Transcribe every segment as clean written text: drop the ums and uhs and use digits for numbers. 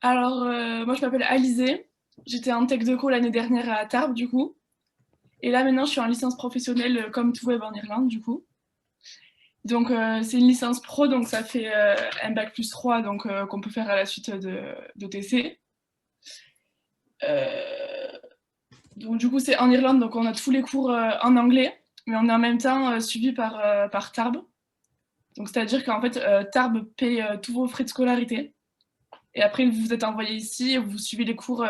Alors, moi, je m'appelle Alizée. J'étais en Tech Deco l'année dernière à Tarbes, du coup. Et là, maintenant, je suis en licence professionnelle comme tout web en Irlande, du coup. Donc, c'est une licence pro, donc ça fait un bac plus 3, donc qu'on peut faire à la suite de TC. Euh, donc, du coup, c'est en Irlande, donc on a tous les cours en anglais, mais on est en même temps suivi par Tarbes. Donc, c'est-à-dire qu'en fait, Tarbes paye tous vos frais de scolarité. Et après, vous êtes envoyé ici, vous suivez les cours.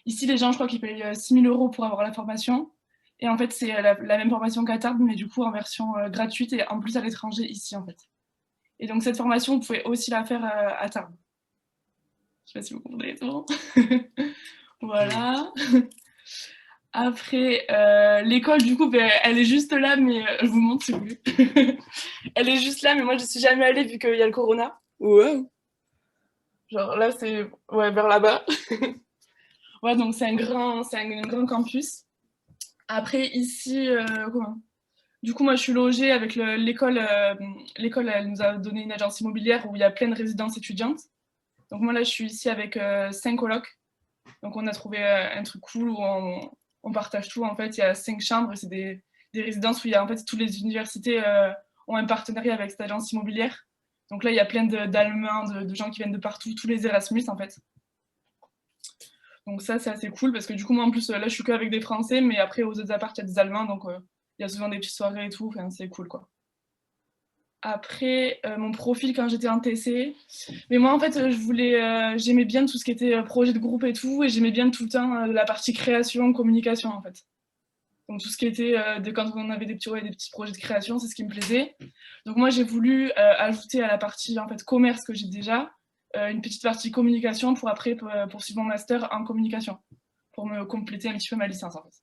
Ici, les gens, je crois qu'ils payent 6 000 euros pour avoir la formation. Et en fait, c'est la même formation qu'à Tarbes, mais du coup en version gratuite et en plus à l'étranger ici, en fait. Et donc, cette formation, vous pouvez aussi la faire à Tarbes. Je sais pas si vous comprenez tout. Oui. Voilà. Après, l'école, du coup, ben, elle est juste là, mais je vous montre si vous voulez. Elle est juste là, mais moi, je suis jamais allée vu qu'il y a le corona. Ouais. Genre là, c'est ouais, vers là-bas. Ouais, donc c'est un grand campus. Après, ici, comment du coup, moi, je suis logée avec l'école. L'école, elle nous a donné une agence immobilière où il y a plein de résidences étudiantes. Donc moi, là, je suis ici avec 5 colocs. Donc on a trouvé un truc cool où on partage tout. En fait, il y a 5 chambres. C'est des résidences où il y a en fait toutes les universités ont un partenariat avec cette agence immobilière. Donc là, il y a plein d'Allemands, de gens qui viennent de partout, tous les Erasmus en fait. Donc ça, c'est assez cool parce que du coup, moi en plus, là, je suis qu'avec des Français, mais après, aux autres apparts, il y a des Allemands, donc il y a souvent des petites soirées et tout, enfin, c'est cool quoi. Après, mon profil quand j'étais en TC, mais moi en fait, j'aimais bien tout ce qui était projet de groupe et tout, et j'aimais bien tout le temps la partie création, communication en fait. Donc tout ce qui était, quand on avait ouais, des petits projets de création, c'est ce qui me plaisait. Donc moi, j'ai voulu ajouter à la partie en fait commerce que j'ai déjà, une petite partie communication pour après poursuivre mon master en communication pour me compléter un petit peu ma licence en fait.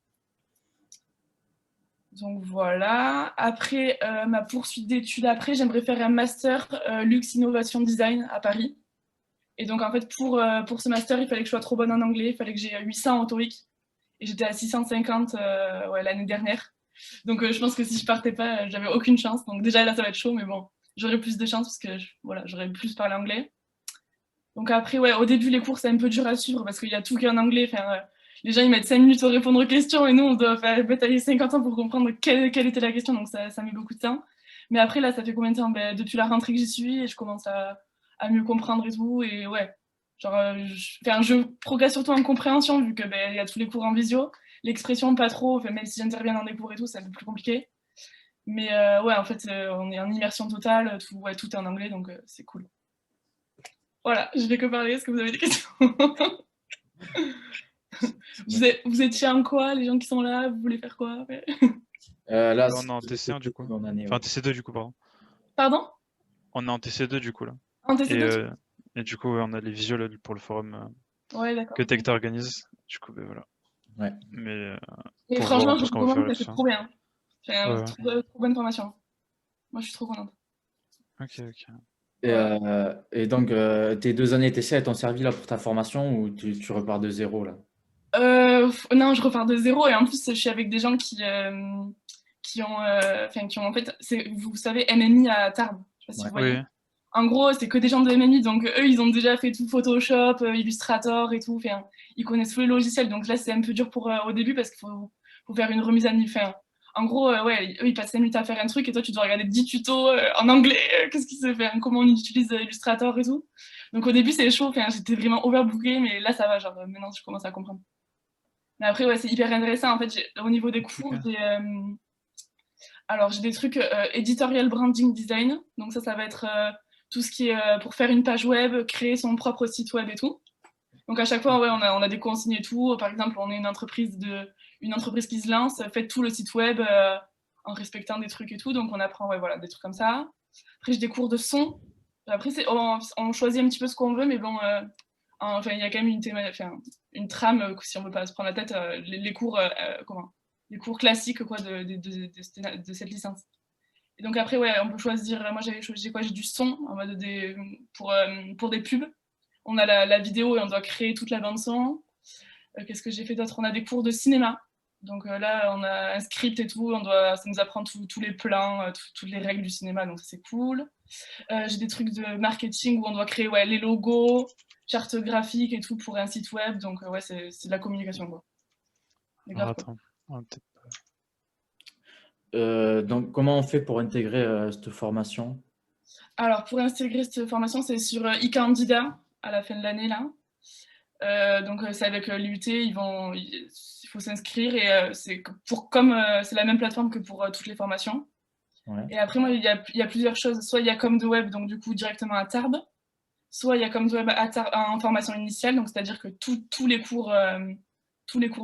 Donc voilà. Après ma poursuite d'études, après, j'aimerais faire un master luxe innovation design à Paris. Et donc en fait, pour ce master, il fallait que je sois trop bonne en anglais, il fallait que j'ai 800 en TOEIC. Et j'étais à 650 ouais, l'année dernière. Donc je pense que si je partais pas, j'avais aucune chance. Donc déjà là, ça va être chaud, mais bon, j'aurais plus de chance parce que voilà, j'aurais plus parlé anglais. Donc après, ouais, au début, les cours, c'est un peu dur à suivre parce qu'il y a tout qui est en anglais. Enfin, les gens, ils mettent 5 minutes pour répondre aux questions et nous, on doit faire batailler 50 ans pour comprendre quelle était la question. Donc ça met beaucoup de temps. Mais après, là, ça fait combien de temps? Ben, depuis la rentrée que j'y suis et je commence à mieux comprendre et tout. Et ouais, genre, enfin, je progresse surtout en compréhension vu que ben, il y a tous les cours en visio. L'expression, pas trop. Enfin, même si j'interviens dans des cours et tout, c'est un peu plus compliqué. Mais ouais, en fait, on est en immersion totale. Tout, ouais, tout est en anglais, donc c'est cool. Voilà, je vais que parler. Est-ce que vous avez des questions? Vous étiez en quoi, les gens qui sont là? Vous voulez faire quoi? Ouais. Là, On est en TC1 du coup. mon année, Enfin ouais. TC2 du coup, pardon. Pardon? On est en TC2 du coup là. En Et, TC2? euh, et du coup, ouais, on a les visuels pour le forum Ouais, que d'accord. Tecta organise. Du coup, ben voilà. Ouais. Mais Et pour voir un franchement, je peu ce qu'on va faire recommande, et ça tout fait ça. trop bien. C'est Ouais, une ouais. trop bonne formation. Moi, je suis trop contente. Ok, ok. Voilà. Et donc, tes 2 années TC, elles t'ont servi là pour ta formation ou tu repars de zéro là? Non, je repars de zéro et en plus, je suis avec des gens qui ont en fait, vous savez, MMI à Tarbes. Je sais pas si Ouais. vous Oui, voyez. En gros, c'est que des gens de MMI, donc eux, ils ont déjà fait tout Photoshop, Illustrator et tout. Enfin, ils connaissent tous les logiciels, donc là, c'est un peu dur au début parce qu'il faut faire une remise à niveau. Enfin, en gros, ouais, eux, ils passent 5 minutes à faire un truc et toi, tu dois regarder 10 tutos en anglais. Qu'est-ce qui se fait, hein, comment on utilise Illustrator et tout. Donc au début, c'est chaud. Enfin, j'étais vraiment overbookée, mais là, ça va. Genre, maintenant, je commence à comprendre. Mais après, ouais, c'est hyper intéressant. En fait, au niveau des cours, ok. j'ai des trucs editorial branding design. Donc ça va être tout ce qui est pour faire une page web, créer son propre site web et tout. Donc à chaque fois, ouais, on a des consignes et tout. Par exemple, on est une entreprise qui se lance, fait tout le site web en respectant des trucs et tout. Donc on apprend, ouais, voilà, des trucs comme ça. Après, j'ai des cours de son. Après, on choisit un petit peu ce qu'on veut, mais bon, enfin, il y a quand même enfin, une trame, si on veut pas se prendre la tête, les cours, les cours classiques quoi, de cette licence. Et donc après, ouais, on peut choisir. Moi, j'ai quoi? J'ai du son en mode pour des pubs. On a la vidéo et on doit créer toute la bande son. Qu'est-ce que j'ai fait d'autre? On a des cours de cinéma. Donc là, on a un script et tout. Ça nous apprend tous les plans, toutes les règles du cinéma. Donc ça, c'est cool. J'ai des trucs de marketing où on doit créer ouais, les logos. charte graphique et tout pour un site web. Donc, ouais, c'est de la communication, quoi. Mais Alors grave, quoi. attends, on va peut-être pas- Donc, comment on fait pour intégrer cette formation? Alors, pour intégrer cette formation, c'est sur e-candidat à la fin de l'année, là. Donc, c'est avec l'UT, il faut s'inscrire et c'est la même plateforme que pour toutes les formations. Ouais. Et après, moi, il y a plusieurs choses. Soit il y a comme de web, donc du coup, directement à Tarbes. Soit il y a comme de web en formation initiale, donc c'est-à-dire que tous les cours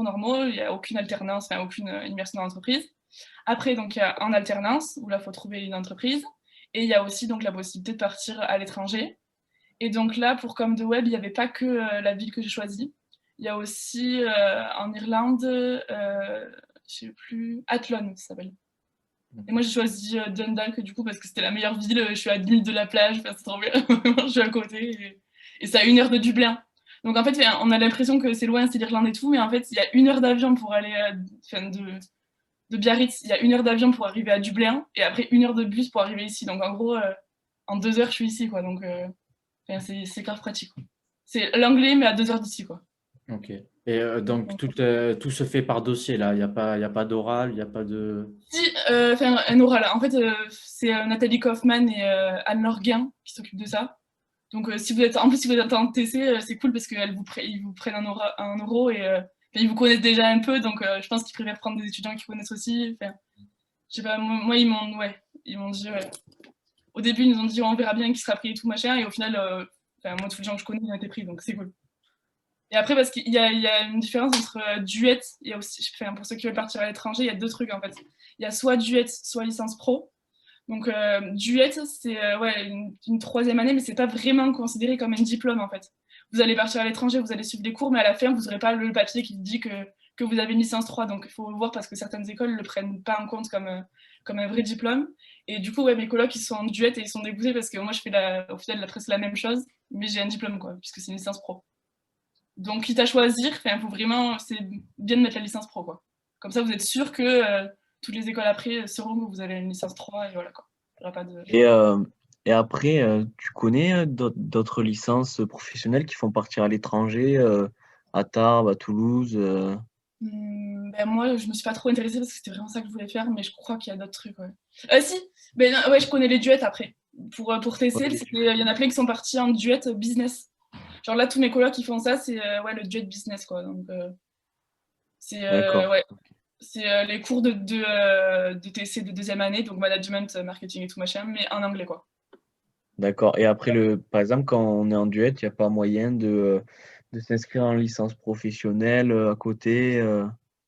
normaux, il n'y a aucune alternance, enfin, aucune immersion dans l'entreprise. Après, donc, il y a en alternance, où là, il faut trouver une entreprise. Et il y a aussi donc la possibilité de partir à l'étranger. Et donc là, pour comme de web, il n'y avait pas que la ville que j'ai choisie. Il y a aussi en Irlande, je sais plus, Athlone, ça s'appelle. Et moi, j'ai choisi Dundalk, du coup, parce que c'était la meilleure ville. Je suis à 10 minutes de la plage, enfin, c'est trop bien. Je suis à côté. Et c'est à 1 heure de Dublin. Donc, en fait, on a l'impression que c'est loin, c'est l'Irlande et tout. Mais en fait, il y a 1 heure d'avion pour aller de Biarritz. Il y a 1 heure d'avion pour arriver à Dublin. Et après, 1 heure de bus pour arriver ici. Donc, en gros, en 2 heures, je suis ici, quoi. Donc, enfin, c'est grave pratique, quoi. C'est l'anglais, mais à 2 heures d'ici, quoi. Ok. Et donc, tout se fait par dossier, là. Il y a pas d'oral, il n'y a pas de... Si, enfin, un oral. En fait, c'est Nathalie Kaufmann et Anne-Laure Guin qui s'occupent de ça. Donc, si vous êtes en TC, c'est cool parce ils vous prennent un euro et ils vous connaissent déjà un peu. Donc, je pense qu'ils préfèrent prendre des étudiants qui connaissent aussi. Enfin, je sais pas, moi, ils m'ont dit, ouais. Au début, ils nous ont dit, on verra bien qui sera pris et tout, machin. Et au final, enfin, moi, tous les gens que je connais, ils ont été pris. Donc, c'est cool. Et après, parce qu'il y a une différence entre Duet, il y a aussi, enfin, pour ceux qui veulent partir à l'étranger, il y a deux trucs en fait. Il y a soit Duet, soit licence pro. Donc Duet, c'est ouais, une troisième année, mais c'est pas vraiment considéré comme un diplôme en fait. Vous allez partir à l'étranger, vous allez suivre des cours, mais à la fin, vous n'aurez pas le papier qui dit que vous avez une licence 3. Donc il faut voir parce que certaines écoles ne le prennent pas en compte comme un vrai diplôme. Et du coup, ouais, mes colocs, ils sont en Duet et ils sont dégoûtés parce que moi, je fais au final presque la même chose, mais j'ai un diplôme, quoi, puisque c'est une licence pro. Donc, quitte à choisir, il faut vraiment, c'est bien de mettre la licence pro, quoi. Comme ça, vous êtes sûr que toutes les écoles après sauront que vous avez une licence 3 et voilà, quoi. Il y aura pas de... Et, et après, tu connais d'autres licences professionnelles qui font partir à l'étranger, à Tarbes, à Toulouse Ben moi, je me suis pas trop intéressée parce que c'était vraiment ça que je voulais faire, mais je crois qu'il y a d'autres trucs, ouais. Si, ben, ouais, je connais les duets après. Pour TC, Ok. il y en a plein qui sont partis en duet business. Genre là, tous mes colocs qui font ça, c'est ouais, le duet business, quoi. Donc, c'est D'accord. ouais, c'est les cours de TC de deuxième année, donc management, marketing et tout machin, mais en anglais, quoi. D'accord. Et après, par exemple, quand on est en duet, il n'y a pas moyen de s'inscrire en licence professionnelle à côté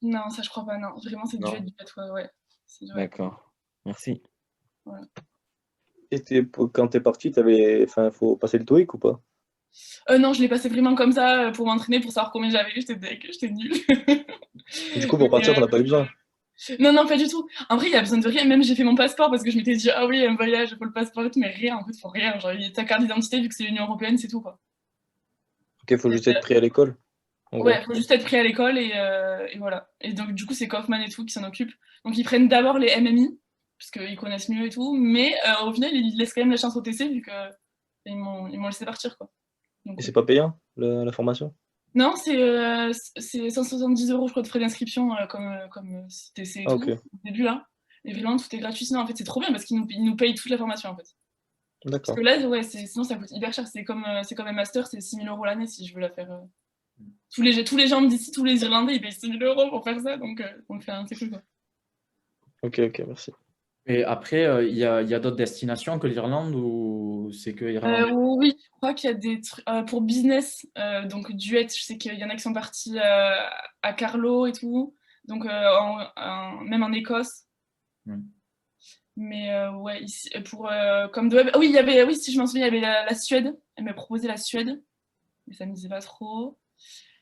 Non, ça je crois pas, non. Vraiment, c'est duet, Non. ouais, ouais. Ouais, D'accord. Merci. voilà. Et quand t'es parti, faut passer le TOEIC ou pas? Non, je l'ai passé vraiment comme ça pour m'entraîner, pour savoir combien j'avais. J'étais deg, j'étais nulle. Et du coup, pour partir, t'en as pas eu besoin. Non, non, pas du tout. En vrai, il y a besoin de rien. Même j'ai fait mon passeport parce que je m'étais dit, ah oui, un voyage, il faut le passeport et tout, mais rien, en fait, il faut rien. Genre, ta carte d'identité, vu que c'est l'Union Européenne, c'est tout, quoi. Ok, faut juste être pris à l'école, en Ouais, gros. faut juste être pris à l'école et voilà. Et donc, du coup, c'est Kaufman et tout qui s'en occupent. Donc, ils prennent d'abord les MMI, parce qu'ils connaissent mieux et tout, mais au final, ils laissent quand même la chance au TC, vu que ils m'ont laissé partir, quoi. Donc, Et c'est ouais. pas payant, la formation? Non, c'est 170 euros, je crois, de frais d'inscription, comme TC et Ah, tout, ok. au début, là. Et vraiment, tout est gratuit. Sinon, en fait, c'est trop bien, parce ils nous payent toute la formation, en fait. Parce D'accord. que là, ouais, sinon, ça coûte hyper cher. C'est comme un master, c'est 6 000 euros l'année, si je veux la faire. Tous les gens me disent, tous les Irlandais, ils payent 6 000 euros pour faire ça, donc c'est cool, quoi. Ok, ok, merci. Et après, il y a d'autres destinations que l'Irlande ou c'est que Irlande? Oui, je crois qu'il y a des trucs pour business, donc Duet, je sais qu'il y en a qui sont partis à Carlow et tout, donc même en Écosse. Ouais. Mais ouais, ici, pour comme de web, oui, si je m'en souviens, il y avait la Suède. Elle m'a proposé la Suède, mais ça me disait pas trop.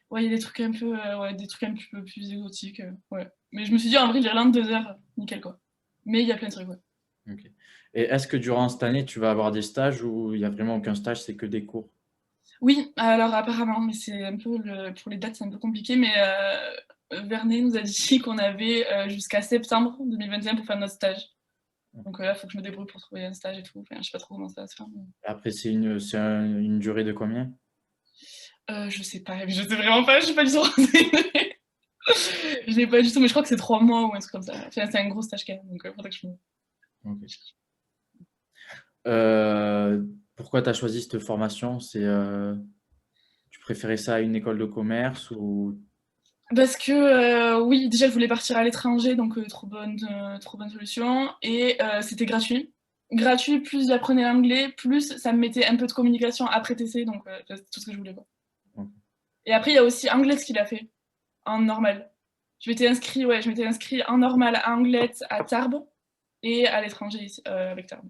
Ouais, il y a des trucs un peu, ouais, des trucs un peu plus exotiques, ouais. Mais je me suis dit, en vrai, l'Irlande, 2 heures, nickel, quoi. Mais il y a plein de trucs, ouais. Ok. Et est-ce que durant cette année, tu vas avoir des stages ou il n'y a vraiment aucun stage, c'est que des cours? Oui, alors apparemment, mais c'est un peu pour les dates, c'est un peu compliqué, mais Vernet nous a dit qu'on avait jusqu'à septembre 2021 pour faire notre stage. Donc là, il faut que je me débrouille pour trouver un stage et tout. Enfin, je sais pas trop comment ça va se faire. Après, une durée de combien? Je sais pas, je sais vraiment pas, je suis pas du tout renseignée. Je l'ai pas du tout, mais je crois que c'est 3 mois ou un truc comme ça. Enfin, c'est un gros stage quand même, donc faudrait que je me... Ok. Pourquoi tu as choisi cette formation? Tu préférais ça à une école de commerce ou... Parce que oui, déjà je voulais partir à l'étranger, donc trop bonne solution. Et c'était gratuit. Gratuit, plus j'apprenais l'anglais, plus ça me mettait un peu de communication après TC, donc c'est tout ce que je voulais. Quoi. Ok. Et après, il y a aussi Anglet qu'il a fait, en normal. Je m'étais inscrit en normal à Anglet à Tarbes et à l'étranger avec Tarbes.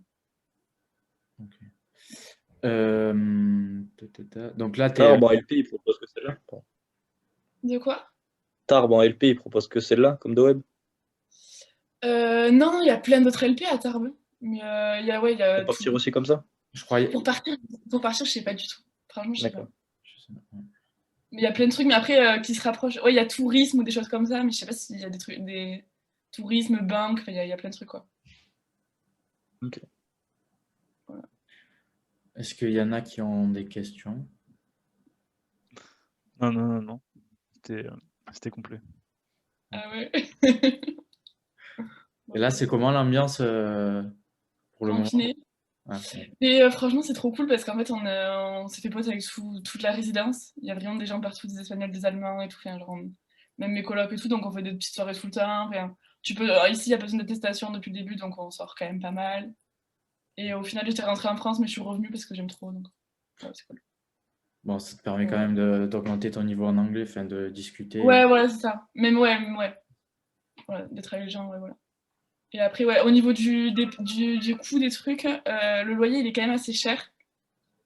Ok. Donc là, Tarbes en LP, ils proposent que celle-là. De quoi? Tarbes en LP, ils proposent que celle-là, comme de web. Non, il y a plein d'autres LP à Tarbes. Mais il y a, ouais, il y a Pour partir tout. aussi comme ça. je croyais. Pour partir, je sais pas du tout. Franchement, je sais pas. D'accord. Je sais pas. Mais il y a plein de trucs, mais après, qui se rapprochent. Ouais, il y a tourisme ou des choses comme ça, mais je sais pas s'il y a des trucs, des tourisme, banque, enfin, il y a plein de trucs, quoi. Ok. Voilà. Est-ce qu'il y en a qui ont des questions? Non. C'était complet. Ah ouais. Et là, c'est comment l'ambiance pour le moment? Confiné. Ah, ouais. Et franchement, c'est trop cool parce qu'en fait, on s'est fait potes avec toute la résidence. Il y a vraiment des gens partout, des Espagnols, des Allemands et tout. Enfin, genre, même mes colocs et tout, donc on fait des petites soirées tout le temps. Enfin, ici, il n'y a pas besoin d'attestation depuis le début, donc on sort quand même pas mal. Et au final, j'étais rentrée en France, mais je suis revenue parce que j'aime trop. Donc, ouais, c'est cool. Bon, ça te permet quand Ouais, même d'augmenter ton niveau en anglais, enfin de discuter. ouais, voilà, c'est ça. Même ouais. Voilà, d'être avec les gens, ouais, voilà. Et après, ouais, au niveau du coût des trucs, le loyer, il est quand même assez cher.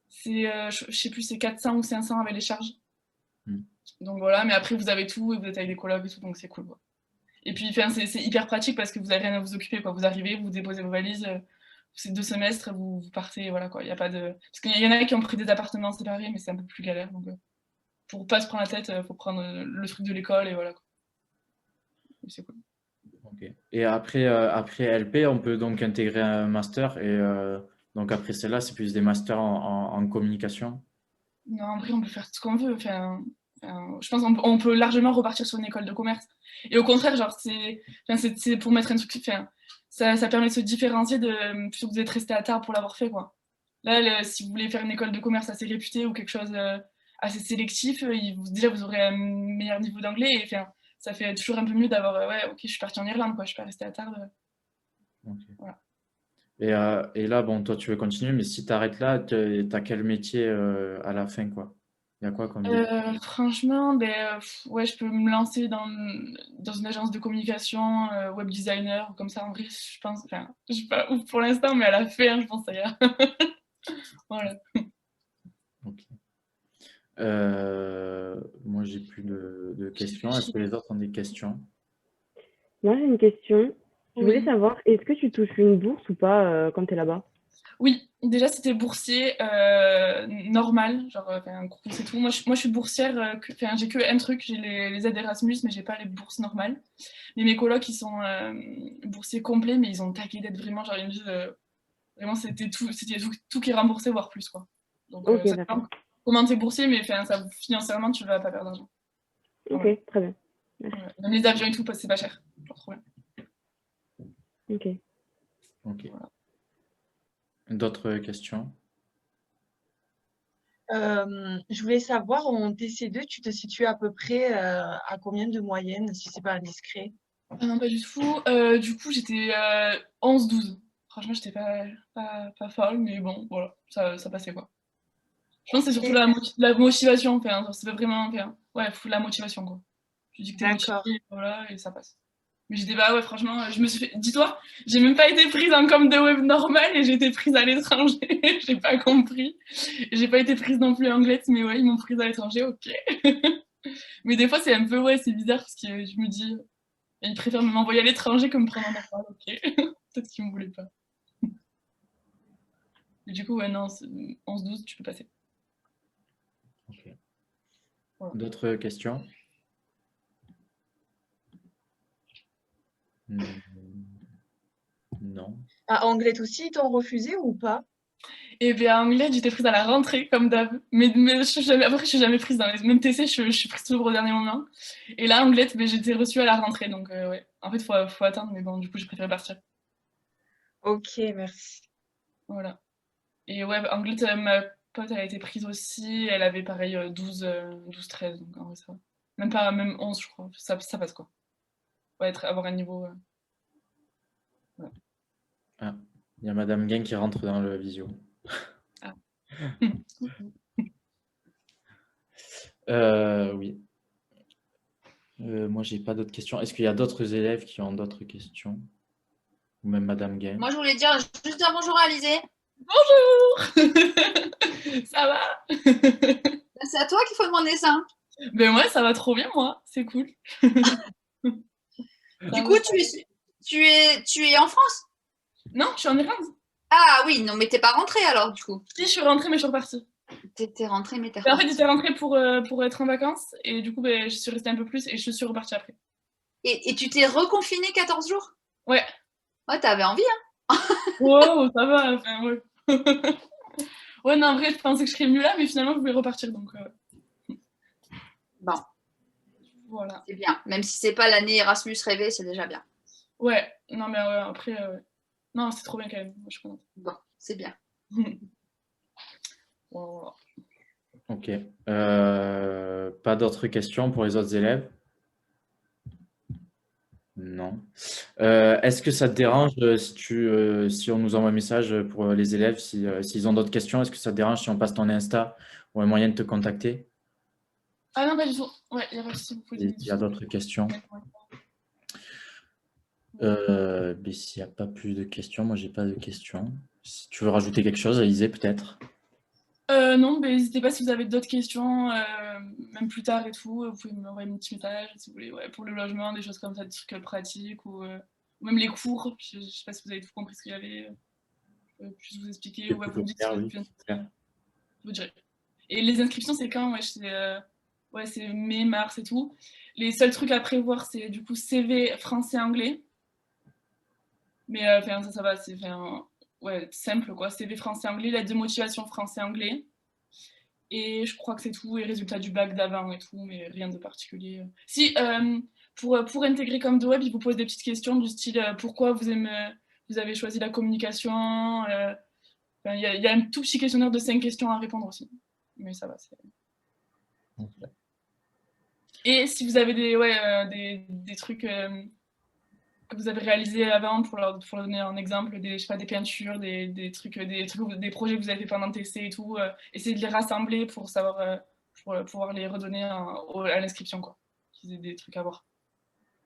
C'est, je sais plus, c'est 400 ou 500 avec les charges. Hmm. Donc voilà, mais après, vous avez tout, et vous êtes avec des colocs et tout, donc c'est cool, quoi. Et puis, enfin, c'est hyper pratique parce que vous n'avez rien à vous occuper, quoi. Vous arrivez, vous déposez vos valises, c'est 2 semestres, vous partez, voilà, quoi. Il y a pas de... Parce qu'il y en a qui ont pris des appartements séparés, mais c'est un peu plus galère, donc pour pas se prendre la tête, faut prendre le truc de l'école, et voilà, quoi. Et c'est cool. Ok. Et après LP, on peut donc intégrer un master. Et donc après celle-là, c'est plus des masters en communication. Non, en vrai, on peut faire ce qu'on veut. Je pense qu'on peut largement repartir sur une école de commerce. Et au contraire, genre, c'est pour mettre un truc. Ça permet de se différencier plutôt que d'être resté à tard pour l'avoir fait, quoi. Là, si vous voulez faire une école de commerce assez réputée ou quelque chose assez sélectif, déjà, vous aurez un meilleur niveau d'anglais. Et enfin, ça fait toujours un peu mieux d'avoir, ouais, ok, je suis partie en Irlande, quoi. Je suis pas restée à tard. Ok. Voilà. Et là, bon, toi, tu veux continuer, mais si tu arrêtes là, tu as quel métier à la fin, quoi? Il y a quoi comme métier? Franchement, ouais, je peux me lancer dans une agence de communication, web designer, comme ça, en vrai, je pense, enfin, je suis pas ouf pour l'instant, mais à la fin, je pense que ça ira. Voilà. Ok. Moi, j'ai plus de questions. Est-ce que les autres ont des questions? Moi, j'ai une question. Je voulais Oui. savoir, est-ce que tu touches une bourse ou pas quand tu es là-bas? Oui, déjà, c'était boursier normal, genre, enfin, c'est tout. Moi, je suis boursière, enfin, j'ai que un truc, j'ai les aides Erasmus, mais j'ai pas les bourses normales. Mais mes colocs, ils sont boursiers complets, mais ils ont taqué d'être vraiment, genre, ils me disent, vraiment, tout qui est remboursé, voire plus, quoi. Donc, Ok, ça d'accord. dépend comment t'es boursier, mais enfin, financièrement, tu vas pas perdre d'argent. Ok, Voilà. très bien. Merci. Ouais. Même les avions et tout, c'est pas cher. Genre, trop bien. Ok. Ok. Voilà. D'autres questions? Je voulais savoir, en TC2, tu te situes à peu près à combien de moyenne, si c'est pas indiscret? Ah non, pas du tout. Du coup, j'étais 11-12. Franchement, j'étais pas folle, mais bon, voilà, ça passait, quoi. Je pense que c'est surtout Et- la motivation, enfin, genre, c'est vraiment, enfin, ouais, faut la motivation, quoi. Tu dis que t'es motivé, D'accord. voilà, et ça passe. Mais j'étais pas, ouais, franchement, je me suis fait. Dis-toi, j'ai même pas été prise en com de web normale et j'ai été prise à l'étranger. J'ai pas compris. J'ai pas été prise non plus en anglais, mais ouais, ils m'ont prise à l'étranger, ok. Mais des fois, c'est un peu, ouais, c'est bizarre parce que je me dis, ils préfèrent m'envoyer à l'étranger que me prendre en normal, ok. Peut-être qu'ils me voulaient pas. Et du coup, ouais, non, 11-12, tu peux passer. Ok. Voilà. D'autres questions? Non. À Anglette aussi, ils t'ont refusé ou pas? Et bien, en anglais, j'étais prise à la rentrée, comme d'hab. Mais après, je suis jamais prise dans les mêmes TC, je suis prise toujours au dernier moment. Et là, anglais, ben, j'étais reçue à la rentrée. Donc, ouais. En fait, faut attendre. Mais bon, du coup, j'ai préféré partir. Ok, merci. Voilà. Et ouais, anglais, ma pote, elle a été prise aussi. Elle avait pareil 12-13. Donc, en vrai, ça va. Même pas, même 11, je crois. Ça passe, quoi. Ouais, avoir un niveau. Ouais. Ah, il y a Madame Gain qui rentre dans le visio. Ah. Oui. Moi, j'ai pas d'autres questions. Est-ce qu'il y a d'autres élèves qui ont d'autres questions? Ou même Madame Gain? Moi, je voulais dire juste un bonjour à Alizé. Bonjour. Ça va? C'est à toi qu'il faut demander ça. Ben ouais, ça va trop bien, moi. C'est cool. Du coup, tu es en France? Non, je suis en Irlande. Ah oui, non, mais t'es pas rentrée alors, du coup. Si, je suis rentrée, mais je suis repartie. T'es rentrée, mais t'es En fait, repartie. j'étais rentrée pour être en vacances. Et du coup, ben, je suis restée un peu plus et je suis repartie après. Et tu t'es reconfinée 14 jours? Ouais. Ouais, t'avais envie, hein? Wow, ça va. Enfin, ouais. Ouais, non, en vrai, je pensais que je serais mieux là, mais finalement, je voulais repartir. Donc, Bon, voilà. c'est bien. Même si c'est pas l'année Erasmus rêvée, c'est déjà bien. Ouais, non, mais ouais, après, ouais. Non, c'est trop bien quand même. Moi, je suis contente. Bon, c'est bien. Voilà. Ok. Pas d'autres questions pour les autres élèves? Non. Est-ce que ça te dérange si on nous envoie un message pour les élèves, s'ils ont d'autres questions, est-ce que ça te dérange si on passe ton Insta ou un moyen de te contacter Ah non, pas du tout. Ouais, il n'y a pas de souci. Vous pouvez s'il y a d'autres questions? Mais s'il n'y a pas plus de questions, moi j'ai pas de questions. Si tu veux rajouter quelque chose, Alizé, peut-être? Non, mais n'hésitez pas si vous avez d'autres questions, même plus tard et tout, vous pouvez m'envoyer un petit message si vous voulez, ouais, pour le logement, des choses comme ça, des trucs pratiques ou même les cours. Je sais pas si vous avez tout compris ce qu'il y avait, plus vous expliquer, ou ouais, vous me dites si vous êtes Oui, plus intéressé, je vous dirai. Et les inscriptions, c'est quand? Ouais, c'est mai, mars et tout. Les seuls trucs à prévoir, c'est du coup CV français-anglais. Mais enfin, ça va, c'est ouais, simple quoi. CV français-anglais, lettre de motivation français-anglais. Et je crois que c'est tout, et résultats du bac d'avant et tout, mais rien de particulier. Si, pour intégrer comme de web, il vous pose des petites questions du style pourquoi vous avez choisi la communication. Enfin, il y a un tout petit questionnaire de 5 questions à répondre aussi. Mais ça va, c'est. Ok. Et si vous avez des trucs que vous avez réalisés avant, pour leur donner un exemple, je sais pas, des peintures, des trucs, des projets que vous avez fait pendant le TC et tout, essayez de les rassembler pour savoir, pour pouvoir les redonner à l'inscription, quoi. Qu'ils aient des trucs à voir,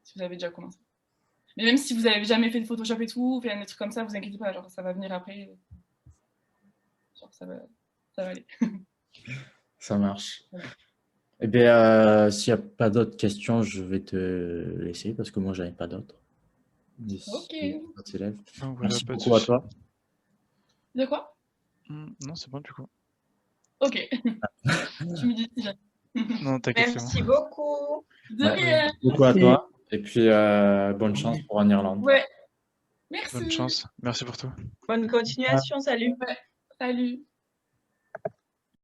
si vous avez déjà commencé. Mais même si vous avez jamais fait de Photoshop et tout, fait des trucs comme ça, vous inquiétez pas, genre ça va venir après. Genre ça va aller. Ça marche. Ouais. Eh bien, s'il n'y a pas d'autres questions, je vais te laisser parce que moi, j'en ai pas d'autres. Ok. D'autres élèves. Ah, voilà, Merci pas de beaucoup à souci. toi. De quoi? Non, c'est bon du coup. Ok. Tu me dis si jamais. Non, t'inquiète, c'est bon. Merci beaucoup. De Ouais. rien. Merci beaucoup à toi. Et puis, bonne chance pour en Irlande. Ouais. Merci. Bonne chance. Merci pour tout. Bonne continuation, salut. Ouais. Salut.